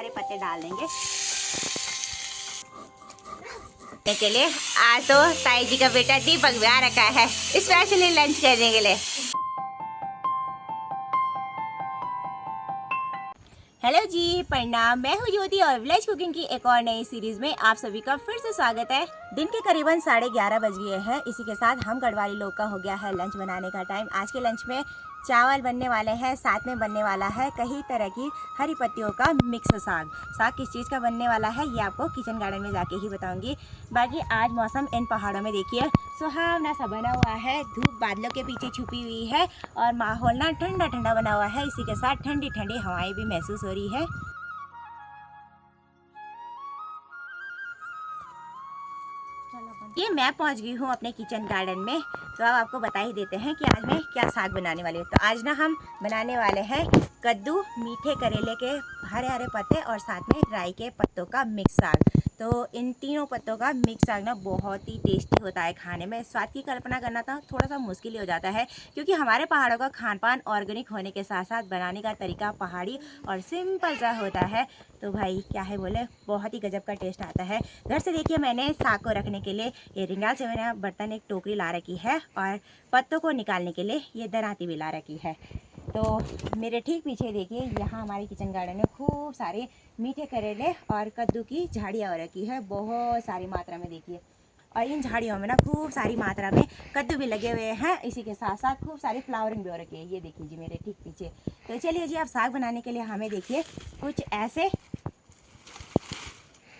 सारे पत्ते डाल देंगे के लिए। आज तो ताई जी का बेटा दीपक भी आ रखा है स्पेशली लंच करने के लिए। हेलो जी, प्रणाम। मैं हूँ ज्योति और विलेज कुकिंग की एक और नई सीरीज में आप सभी का फिर से स्वागत है। दिन के करीबन 11:30 बज गए हैं। इसी के साथ हम गढ़वाली लोग का हो गया है लंच बनाने का टाइम। आज के लंच में चावल बनने वाले हैं, साथ में बनने वाला है कई तरह की हरी पत्तियों का मिक्स साग। साग किस चीज़ का बनने वाला है ये आपको किचन गार्डन में जाके ही बताऊंगी। बाकी आज मौसम इन पहाड़ों में देखिए सुहावना सा बना हुआ है, धूप बादलों के पीछे छुपी हुई है और माहौल ना ठंडा ठंडा बना हुआ है। इसी के साथ ठंडी ठंडी हवाएं भी महसूस हो रही है। ये मैं पहुंच गई हूँ अपने किचन गार्डन में। तो अब आपको बता ही देते हैं कि आज मैं क्या साग बनाने वाली हूँ। तो आज ना हम बनाने वाले हैं कद्दू, मीठे करेले के हरे हरे पत्ते और साथ में राई के पत्तों का मिक्स साग। तो इन तीनों पत्तों का मिक्स साग ना बहुत ही टेस्टी होता है खाने में। स्वाद की कल्पना करना तो थोड़ा सा मुश्किल ही हो जाता है क्योंकि हमारे पहाड़ों का खान पान ऑर्गेनिक होने के साथ साथ बनाने का तरीका पहाड़ी और सिंपल सा होता है। तो भाई क्या है बोले, बहुत ही गजब का टेस्ट आता है। घर से देखिए मैंने साग को रखने के लिए ये रिंगाल से मैंने बर्तन एक टोकरी ला रखी है और पत्तों को निकालने के लिए ये दराती भी ला रखी है। तो मेरे ठीक पीछे देखिए यहाँ हमारे किचन गार्डन में खूब सारे मीठे करेले और कद्दू की झाड़ियाँ हो रखी है, बहुत सारी मात्रा में देखिए। और इन झाड़ियों में ना खूब सारी मात्रा में कद्दू भी लगे हुए हैं। इसी के साथ साथ खूब सारी फ्लावरिंग भी हो रखी है, ये देखिए जी मेरे ठीक पीछे। तो चलिए जी, अब साग बनाने के लिए हमें देखिए कुछ ऐसे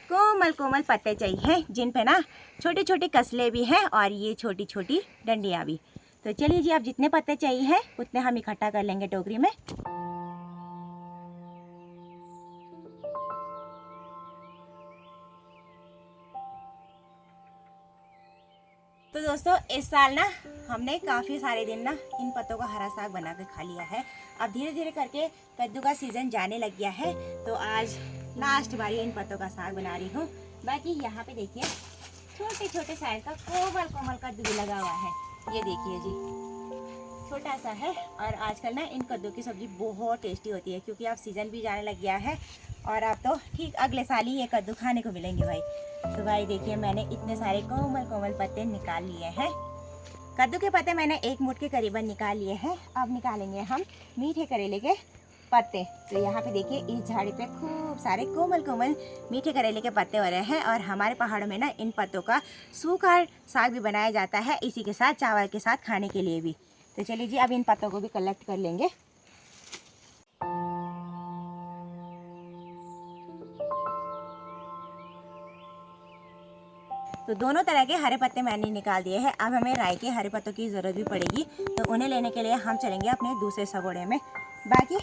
कोमल कोमल पत्ते चाहिए जिन पे ना छोटे छोटे कसले भी हैं और ये छोटी छोटी डंडियाँ भी। तो चलिए जी, अब जितने पत्ते चाहिए हैं उतने हम इकट्ठा कर लेंगे टोकरी में। तो दोस्तों इस साल ना हमने काफ़ी सारे दिन ना इन पत्तों का हरा साग बना के खा लिया है। अब धीरे धीरे करके कद्दू का सीज़न जाने लग गया है, तो आज लास्ट बारी इन पत्तों का साग बना रही हूँ। बाकी यहाँ पे देखिए छोटे छोटे साइज का कोमल कोमल कद्दू भी लगा हुआ है, ये देखिए जी छोटा सा है। और आजकल ना इन कद्दू की सब्ज़ी बहुत टेस्टी होती है क्योंकि अब सीज़न भी जाने लग गया है और अब तो ठीक अगले साल ही ये कद्दू खाने को मिलेंगे भाई। तो भाई देखिए मैंने इतने सारे कोमल कोमल पत्ते निकाल लिए हैं। कद्दू के पत्ते मैंने 1 मुट्ठी के करीबन निकाल लिए हैं। अब निकालेंगे हम मीठे करेले के पत्ते। तो यहाँ पे देखिए इस झाड़ी पे खूब सारे कोमल कोमल मीठे करेले के पत्ते हो रहे हैं और हमारे पहाड़ों में ना इन पत्तों का सूखा साग भी बनाया जाता है, इसी के साथ चावल के साथ खाने के लिए भी। तो चलिए जी, अब इन पत्तों को भी कलेक्ट कर लेंगे। तो दोनों तरह के हरे पत्ते मैंने निकाल दिए हैं। अब हमें राई के हरे पत्तों की ज़रूरत भी पड़ेगी, तो उन्हें लेने के लिए हम चलेंगे अपने दूसरे सगोड़े में। बाकी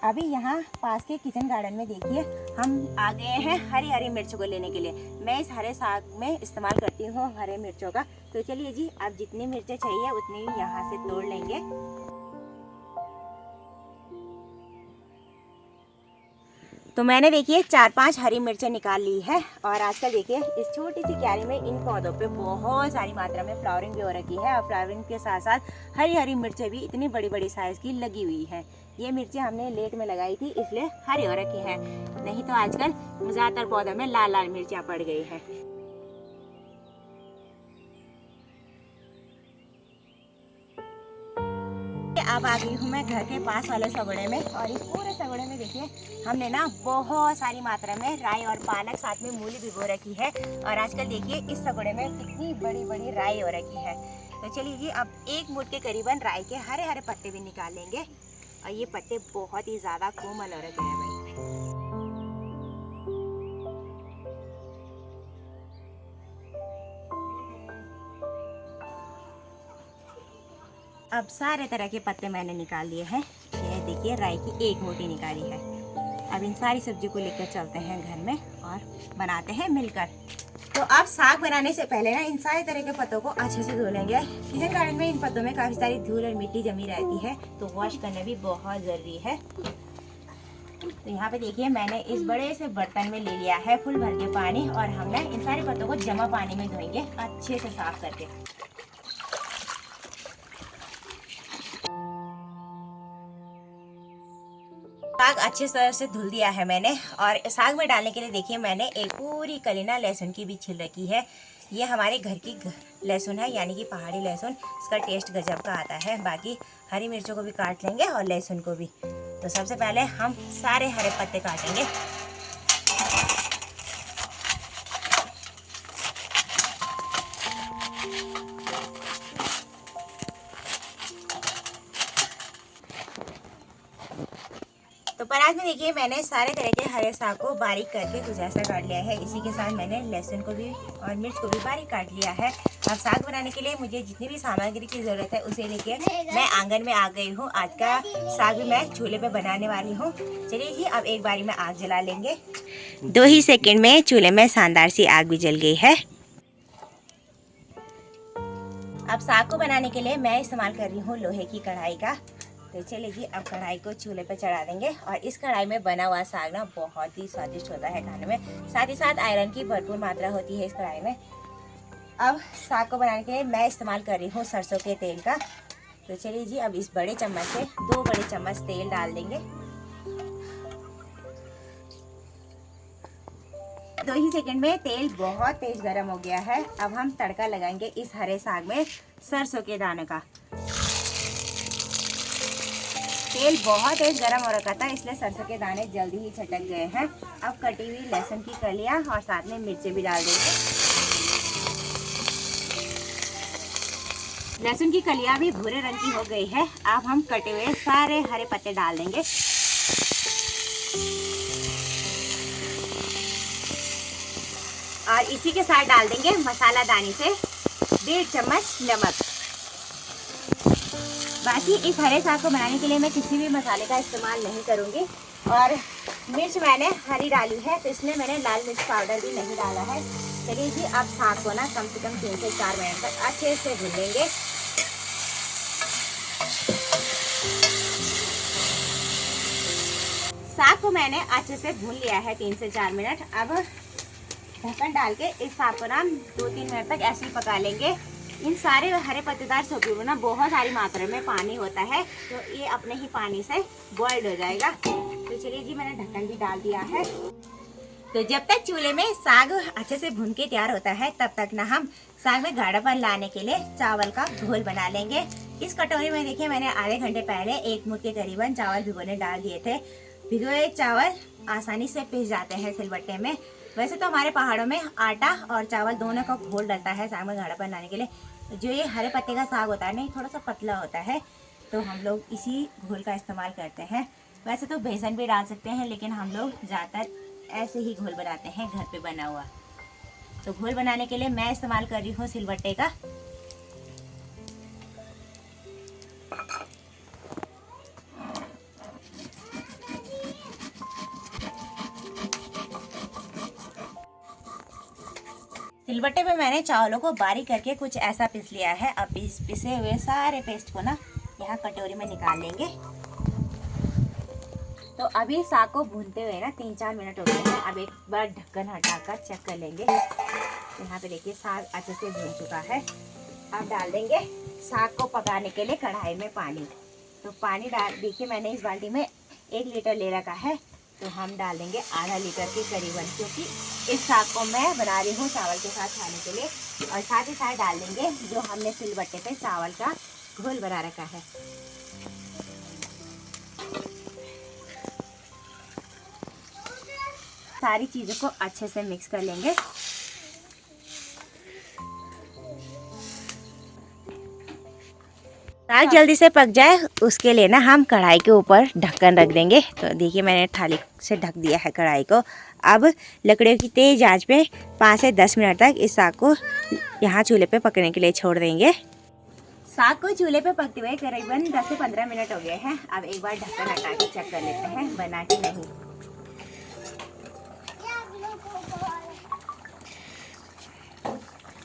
अभी यहाँ पास के किचन गार्डन में देखिए हम आ गए हैं हरी हरी मिर्चों को लेने के लिए। मैं इस हरे साग में इस्तेमाल करती हूँ हरे मिर्चों का। तो चलिए जी, अब जितनी मिर्चें चाहिए उतनी यहाँ से तोड़ लेंगे। तो मैंने देखिए 4-5 हरी मिर्चें निकाल ली है और आजकल देखिए इस छोटी सी क्यारी में इन पौधों पे बहुत सारी मात्रा में फ्लावरिंग भी हो रखी है और फ्लावरिंग के साथ साथ हरी हरी मिर्चें भी इतनी बड़ी बड़ी साइज की लगी हुई है। ये मिर्चें हमने लेट में लगाई थी इसलिए हरी हो रखी है, नहीं तो आजकल ज़्यादातर पौधों में लाल लाल मिर्चियाँ पड़ गई है। अब आ गई हूँ मैं घर के पास वाले सगड़े में और इस पूरे सगड़े में देखिए हमने ना बहुत सारी मात्रा में राई और पालक साथ में मूली भिगो रखी है और आजकल देखिए इस सगड़े में कितनी बड़ी बड़ी राई हो रखी है। तो चलिए जी, अब 1 मुट्ठी के करीबन राई के हरे हरे पत्ते भी निकाल लेंगे और ये पत्ते बहुत ही ज़्यादा कोमल हो रखे हैं भाई। अब सारे तरह के पत्ते मैंने निकाल लिए हैं। ये देखिए राई की 1 मुट्ठी निकाली है। अब इन सारी सब्जी को लेकर चलते हैं घर में और बनाते हैं मिलकर। तो अब साग बनाने से पहले ना इन सारे तरह के पत्तों को अच्छे से धो लेंगे। किचन गार्डन में इन पत्तों में काफ़ी सारी धूल और मिट्टी जमी रहती है, तो वॉश करना भी बहुत ज़रूरी है। तो यहाँ पे देखिए मैंने इस बड़े से बर्तन में ले लिया है फुल भर के पानी और हम ना इन सारे पत्तों को जमा पानी में धोएंगे अच्छे से साफ करके। साग अच्छे तरह से धुल दिया है मैंने। और साग में डालने के लिए देखिए मैंने एक पूरी कलीना लहसुन की भी छिल रखी है। ये हमारे घर की लहसुन है, यानी कि पहाड़ी लहसुन। इसका टेस्ट गजब का आता है। बाकी हरी मिर्चों को भी काट लेंगे और लहसुन को भी। तो सबसे पहले हम सारे हरे पत्ते काटेंगे। तो परात में देखिए मैंने सारे तरह के हरे साग को बारीक करके कुछ ऐसा काट लिया है। इसी के साथ मैंने लहसुन को भी और मिर्च को भी बारीक काट लिया है। अब साग बनाने के लिए मुझे जितनी भी सामग्री की ज़रूरत है उसे लेके मैं आंगन में आ गई हूँ। आज का साग भी मैं चूल्हे पे बनाने वाली हूँ। चलिए जी, अब एक बारी में आग जला लेंगे। 2 ही सेकेंड में चूल्हे में शानदार सी आग भी जल गई है। अब साग को बनाने के लिए मैं इस्तेमाल कर रही हूँ लोहे की कढ़ाई का। तो चलिए जी, अब कढ़ाई को चूल्हे पर चढ़ा देंगे। और इस कढ़ाई में बना हुआ साग ना बहुत ही स्वादिष्ट होता है खाने में। साथ ही साथ आयरन की भरपूर मात्रा होती है इस कढ़ाई में। अब साग को बनाने के लिए मैं इस्तेमाल कर रही हूँ सरसों के तेल का। तो चलिए जी, अब इस बड़े चम्मच से 2 बड़े चम्मच तेल डाल देंगे। 2 ही सेकंड में तेल बहुत तेज गर्म हो गया है। अब हम तड़का लगाएंगे इस हरे साग में सरसों के दाने का। तेल बहुत तेज गर्म हो रखा था, इसलिए सरसों के दाने जल्दी ही छटक गए हैं। अब कटी हुई लहसुन की कलियां और साथ में मिर्चें भी डाल देंगे। लहसुन की कलियां भी भूरे रंग की हो गई है। अब हम कटे हुए सारे हरे पत्ते डाल देंगे। और इसी के साथ डाल देंगे मसाला दानी से 1.5 चम्मच नमक। बाकी इस हरे साग को बनाने के लिए मैं किसी भी मसाले का इस्तेमाल नहीं करूंगी। और मिर्च मैंने हरी डाली है, तो इसमें मैंने लाल मिर्च पाउडर भी नहीं डाला है। चलिए जी, अब साग को ना कम से कम 3 से 4 मिनट तक अच्छे से भून लेंगे। साग को मैंने अच्छे से भून लिया है 3 से 4 मिनट। अब ढक्कन डाल के इस साग को ना 2-3 मिनट तक ऐसे ही पका लेंगे। इन सारे हरे पत्तेदार सब्जियों में ना बहुत सारी मात्रा में पानी होता है, तो ये अपने ही पानी से बॉइल्ड हो जाएगा। तो चलिए जी, मैंने ढक्कन भी डाल दिया है। तो जब तक चूल्हे में साग अच्छे से भून के तैयार होता है, तब तक ना हम साग में गाढ़ापन लाने के लिए चावल का घोल बना लेंगे। इस कटोरी में देखिए मैंने आधे घंटे पहले 1 मुट्ठी के करीबन चावल भिगोने डाल दिए थे। भिगोए चावल आसानी से पिस जाते हैं सिलबट्टे में। वैसे तो हमारे पहाड़ों में आटा और चावल दोनों का घोल डलता है साग में गाढ़ापन लाने के लिए। जो ये हरे पत्ते का साग होता है ना, थोड़ा सा पतला होता है, तो हम लोग इसी घोल का इस्तेमाल करते हैं। वैसे तो बेसन भी डाल सकते हैं, लेकिन हम लोग ज़्यादातर ऐसे ही घोल बनाते हैं घर पे बना हुआ। तो घोल बनाने के लिए मैं इस्तेमाल कर रही हूँ सिलबट्टे का। सिलबट्टे पे मैंने चावलों को बारीक करके कुछ ऐसा पिस लिया है। अब इस पिसे हुए सारे पेस्ट को ना यहाँ कटोरी में निकाल लेंगे। तो अभी साग को भूनते हुए ना 3-4 मिनट हो गए हैं। अब एक बार ढक्कन हटाकर चेक कर लेंगे। यहाँ पे देखिए साग अच्छे से भून चुका है। अब डाल देंगे साग को पकाने के लिए कढ़ाई में पानी। तो पानी डाल देखिए मैंने इस बाल्टी में 1 लीटर ले रखा है, तो हम डाल देंगे आधा लीटर के करीबन, क्योंकि इस साग को मैं बना रही हूँ चावल के साथ खाने के लिए। और साथ ही साथ डाल देंगे जो हमने सिलबट्टे पे चावल का घोल बना रखा है। सारी चीज़ों को अच्छे से मिक्स कर लेंगे। साग जल्दी से पक जाए उसके लिए ना हम कढ़ाई के ऊपर ढक्कन रख देंगे। तो देखिए मैंने थाली से ढक दिया है कढ़ाई को। अब लकड़ियों की तेज आंच पे 5 से 10 मिनट तक इस साग को यहाँ चूल्हे पे पकने के लिए छोड़ देंगे। साग को चूल्हे पे पकते हुए करीबन 10 से 15 मिनट हो गए हैं। अब एक बार ढक्कन हटा के चेक कर लेते हैं बना कि नहीं।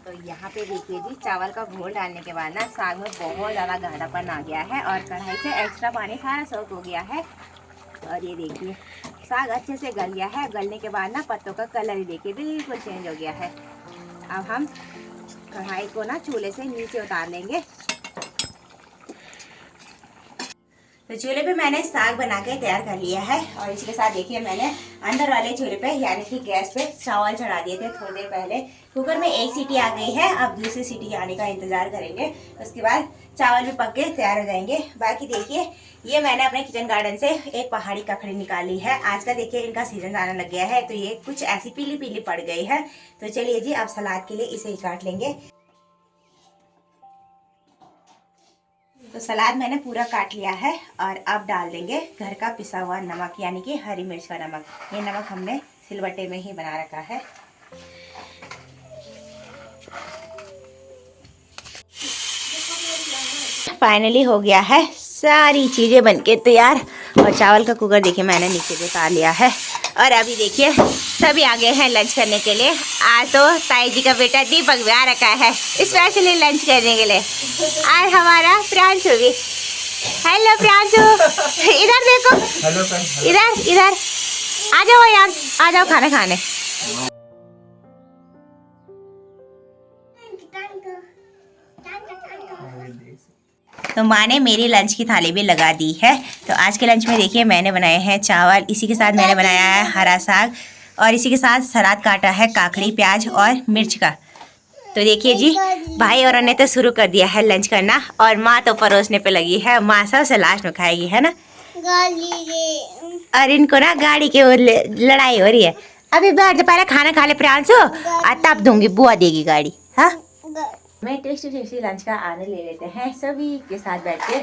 तो यहाँ पे देखिए जी, चावल का घोल डालने के बाद ना साग में बहुत ज़्यादा गाढ़ापन आ गया है और कढ़ाई से एक्स्ट्रा पानी सारा सोख हो गया है। और ये देखिए साग अच्छे से गल गया है। गलने के बाद ना पत्तों का कलर ही देखिए बिल्कुल चेंज हो गया है। अब हम कढ़ाई को ना चूल्हे से नीचे उतार लेंगे। तो चूल्हे पे मैंने साग बना के तैयार कर लिया है और इसके साथ देखिए मैंने अंदर वाले चूल्हे पे यानी कि गैस पे चावल चढ़ा दिए थे थोड़ी देर पहले। कुकर में एक सीटी आ गई है, अब दूसरी सीटी आने का इंतजार करेंगे, उसके बाद चावल भी पक के तैयार हो जाएंगे। बाकी देखिए ये मैंने अपने किचन गार्डन से एक पहाड़ी ककड़ी निकाली है। आज का देखिए इनका सीजन आने लग गया है तो ये कुछ ऐसी पीली पीली पड़ गई है। तो चलिए जी अब सलाद के लिए इसे ही काट लेंगे। तो सलाद मैंने पूरा काट लिया है और अब डाल देंगे घर का पिसा हुआ नमक यानी कि हरी मिर्च का नमक। ये नमक हमने सिलबट्टे में ही बना रखा है। फाइनली हो गया है सारी चीज़ें बनके तैयार और चावल का कुकर देखिए मैंने नीचे से उतार लिया है। और अभी देखिए सभी आ गए हैं लंच करने के लिए। आज तो ताई जी का बेटा दीपक भी आ रखा है स्पेशली लंच करने के लिए। आज हमारा प्रांशु भी। हेलो प्रांशु, इधर देखो, इधर इधर आ जाओ यार, आ जाओ खाना खाने। तो माँ ने मेरी लंच की थाली भी लगा दी है। तो आज के लंच में देखिए मैंने बनाए हैं चावल, इसी के साथ मैंने बनाया है हरा साग और इसी के साथ सलाद काटा है काकड़ी प्याज और मिर्च का। तो देखिए जी भाई और ने तो शुरू कर दिया है लंच करना और माँ तो परोसने पे लगी है। माँ सबसे लास्ट में खाएगी है ना। और इनको ना गाड़ी की लड़ाई हो रही है। अभी बैठ पहले खाना खा ले प्रियांशु और तब दूंगी, बुआ देगी गाड़ी। हाँ मैं टेस्टी टेस्टी लंच का आनंद ले लेते हैं सभी के साथ बैठ के।